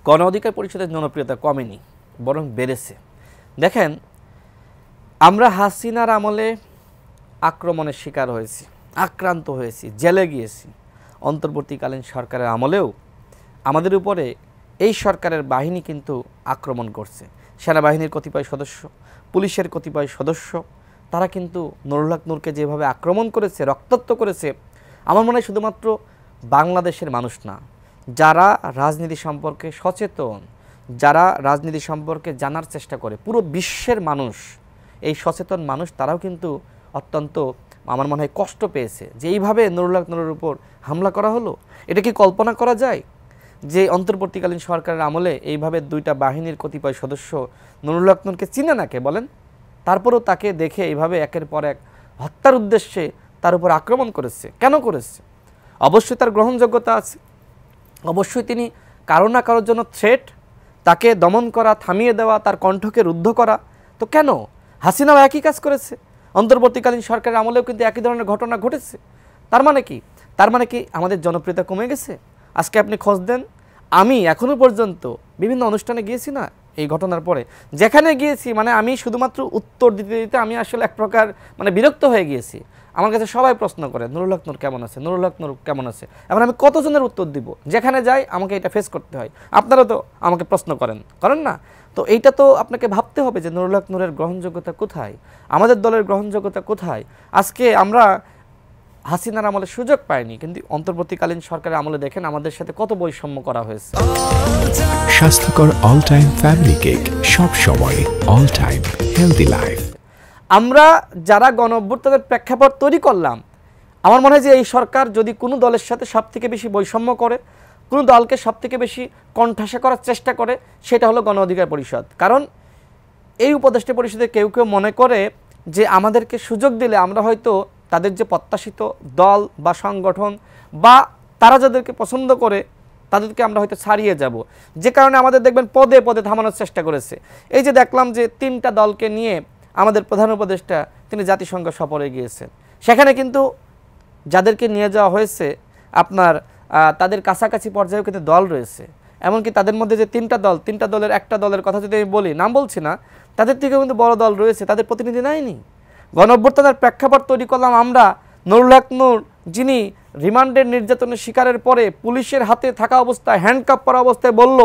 গণ অধিকার পরিষদের জনপ্রিয়তা কমেনি, বরং বেড়েছে। দেখেন, আমরা হাসিনার আমলে আক্রমণের শিকার হয়েছি, আক্রান্ত হয়েছি, জেলে গিয়েছি। অন্তর্বর্তীকালীন সরকারের আমলেও আমাদের উপরে এই সরকারের বাহিনী কিন্তু আক্রমণ করছে। সেনাবাহিনীর কতিপয় সদস্য, পুলিশের কতিপয় সদস্য, তারা কিন্তু নুরুল হক নূরকে যেভাবে আক্রমণ করেছে, রক্তাক্ত করেছে, আমার মনে হয় শুধুমাত্র বাংলাদেশের মানুষ না, যারা রাজনীতি সম্পর্কে সচেতন, যারা রাজনীতি সম্পর্কে জানার চেষ্টা করে, পুরো বিশ্বের মানুষ, এই সচেতন মানুষ, তারাও কিন্তু অত্যন্ত আমার মনে হয় কষ্ট পেয়েছে যে এইভাবে নুরুল হক নূরের উপর হামলা করা হলো। এটা কি কল্পনা করা যায় যে অন্তর্বর্তীকালীন সরকারের আমলে এইভাবে দুইটা বাহিনীর কতিপয় সদস্য নুরুল হক নূরকে চিনে না কে বলেন, তারপরেও তাকে দেখে এইভাবে একের পর এক হত্যার উদ্দেশ্যে তার উপর আক্রমণ করেছে? কেন করেছে? অবশ্যই তার গ্রহণযোগ্যতা আছে, অবশ্যই তিনি কারো না কারোর জন্য থ্রেট, তাকে দমন করা, থামিয়ে দেওয়া, তার কণ্ঠকে রুদ্ধ করা। তো কেন? হাসিনাও একই কাজ করেছে, অন্তর্বর্তীকালীন সরকারের আমলেও কিন্তু একই ধরনের ঘটনা ঘটেছে। তার মানে কি? তার মানে কি আমাদের জনপ্রিয়তা কমে গেছে? আজকে আপনি খোঁজ দেন, আমি এখনও পর্যন্ত বিভিন্ন অনুষ্ঠানে গিয়েছি না এই ঘটনার পরে, যেখানে গিয়েছি মানে আমি শুধুমাত্র উত্তর দিতে দিতে আমি আসলে এক প্রকার মানে বিরক্ত হয়ে গিয়েছি। আমার কাছে সবাই প্রশ্ন করে নুরুল হক নূর কেমন আছে, নুরুল হক নূর কেমন আছে। এখন আমি কতজনের উত্তর দিব? যেখানে যাই আমাকে এটা ফেস করতে হয়। আপনারা তো আমাকে প্রশ্ন করেন না? তো এইটা তো আপনাকে ভাবতে হবে যে নুরুল হক নূরের গ্রহণযোগ্যতা কোথায়, আমাদের দলের গ্রহণযোগ্যতা কোথায়। আজকে আমরা হাসিনার আমলে সুযোগ পাইনি, কিন্তু অন্তর্বর্তীকালীন সরকারের আমলে দেখেন আমাদের সাথে কত বৈষম্য করা হয়েছে। স্বাস্থ্যকর অল টাইম ফ্যামিলি কেক, সব সময় অল টাইম হেলদি লাইফ। আমরা যারা গণ অভ্যুত্থানের প্রেক্ষাপট তৈরি করলাম, আমার মনে হয় যে এই সরকার যদি কোনো দলের সাথে সবথেকে বেশি বৈষম্য করে, কোনো দলকে সবথেকে বেশি কণ্ঠাসা করার চেষ্টা করে, সেটা হলো গণ অধিকার পরিষদ। কারণ এই উপদেষ্টা পরিষদে কেউ কেউ মনে করে যে আমাদেরকে সুযোগ দিলে আমরা হয়তো তাদের যে প্রত্যাশিত দল বা সংগঠন বা তারা যাদেরকে পছন্দ করে তাদেরকে আমরা হয়তো ছাড়িয়ে যাব, যে কারণে আমাদের দেখবেন পদে পদে থামানোর চেষ্টা করেছে। এই যে দেখলাম যে 3টা দলকে নিয়ে আমাদের প্রধান উপদেষ্টা তিনি জাতিসংঘ সফরে গিয়েছেন, সেখানে কিন্তু যাদেরকে নিয়ে যাওয়া হয়েছে আপনার তাদের কাছাকাছি পর্যায়েও কিন্তু দল রয়েছে। এমনকি তাদের মধ্যে যে 3টা দলের একটা দলের কথা যদি আমি বলি, নাম বলছি না, তাদের থেকেও কিন্তু বড় দল রয়েছে, তাদের প্রতিনিধি নাইনি। গণ অভ্যুত্থানের প্রেক্ষাপট তৈরি করলাম আমরা। নুরুল হক নূর যিনি রিমান্ডের নির্যাতনের শিকারের পরে পুলিশের হাতে থাকা অবস্থায়, হ্যান্ডকাপ করা অবস্থায় বলল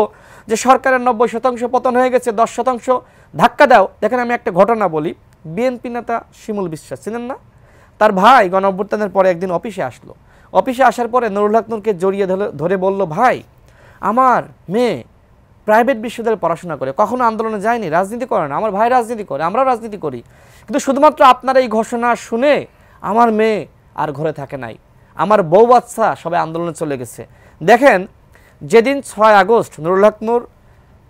যে সরকারের 90% পতন হয়ে গেছে, 10% ধাক্কা দাও। দেখেন আমি একটা ঘটনা বলি, বিএনপি নেতা শিমুল বিশ্বাস ছিলেন না, তার ভাই গণ অভ্যুত্থানের পরে একদিন অফিসে আসলো। অফিসে আসার পরে নুরুল হক নূরকে জড়িয়ে ধরে বলল, ভাই আমার মেয়ে প্রাইভেট বিশ্ববিদ্যালয়ে পড়াশোনা করে, কখনো আন্দোলনে যায়নি, রাজনীতি করে না, আমার ভাই রাজনীতি করে, আমরাও রাজনীতি করি, কিন্তু শুধুমাত্র আপনার এই ঘোষণা শুনে আমার মেয়ে আর ঘরে থাকে নাই, আমার বউ বাচ্চা সবাই আন্দোলনে চলে গেছে। দেখেন যেদিন 6 আগস্ট নুরুল হক নূর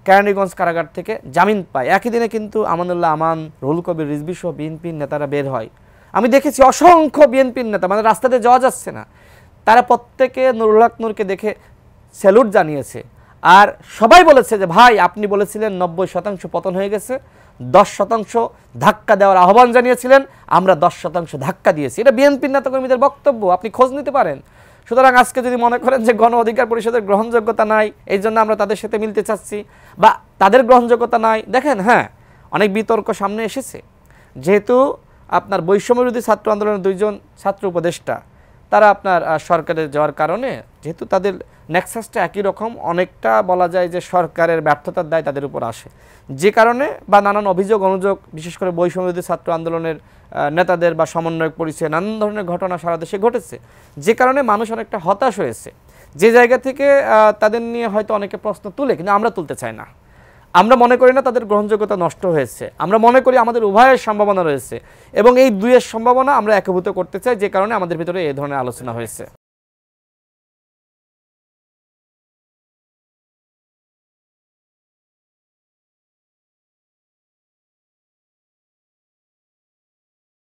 কেরানীগঞ্জ কারাগার থেকে জামিন পায়, একই দিনে কিন্তু আমানুল্লাহ আমান, রুহুল কবির রিজভী সহ বিএনপির নেতারা বের হয়। আমি দেখেছি অসংখ্য বিএনপির নেতা, মানে রাস্তাতে যাওয়া যাচ্ছে না, তারা প্রত্যেকে নুরুল হক নূরকে দেখে স্যালুট জানিয়েছে। আর সবাই বলেছে যে ভাই আপনি বলেছিলেন 90% পতন হয়ে গেছে, 10% ধাক্কা দেওয়ার আহ্বান জানিয়েছিলেন, আমরা 10% ধাক্কা দিয়েছি। এটা বিএনপির নেতাকর্মীদের বক্তব্য, আপনি খোঁজ নিতে পারেন। সুতরাং আজকে যদি মনে করেন যে গণ অধিকার পরিষদের গ্রহণযোগ্যতা নাই, এই জন্য আমরা তাদের সাথে মিলতে চাচ্ছি বা তাদের গ্রহণযোগ্যতা নাই, দেখেন হ্যাঁ অনেক বিতর্ক সামনে এসেছে। যেহেতু আপনার বৈষম্যবিরোধী ছাত্র আন্দোলনের 2জন ছাত্র উপদেষ্টা তারা আপনার সরকারে যাওয়ার কারণে, যেহেতু তাদের নেক্সাসটা একই রকম, অনেকটা বলা যায় যে সরকারের ব্যর্থতার দায় তাদের উপর আসে, যে কারণে বা নানান অভিযোগ অনুযোগ, বিশেষ করে বৈষম্যবিরোধী ছাত্র আন্দোলনের নেতাদের বা সমন্বয়ক পরিচয়ে নানান ধরনের ঘটনা সারা দেশে ঘটেছে, যে কারণে মানুষ অনেকটা হতাশ হয়েছে। যে জায়গা থেকে তাদের নিয়ে হয়তো অনেকে প্রশ্ন তুলে, কিন্তু আমরা তুলতে চাই না। আমরা মনে করি না তাদের গ্রহণযোগ্যতা নষ্ট হয়েছে, আমরা মনে করি আমাদের উভয়ের সম্ভাবনা রয়েছে এবং এই দুইয়ের সম্ভাবনা আমরা একীভূত করতে চাই, যে কারণে আমাদের ভিতরে এই ধরনের আলোচনা হয়েছে।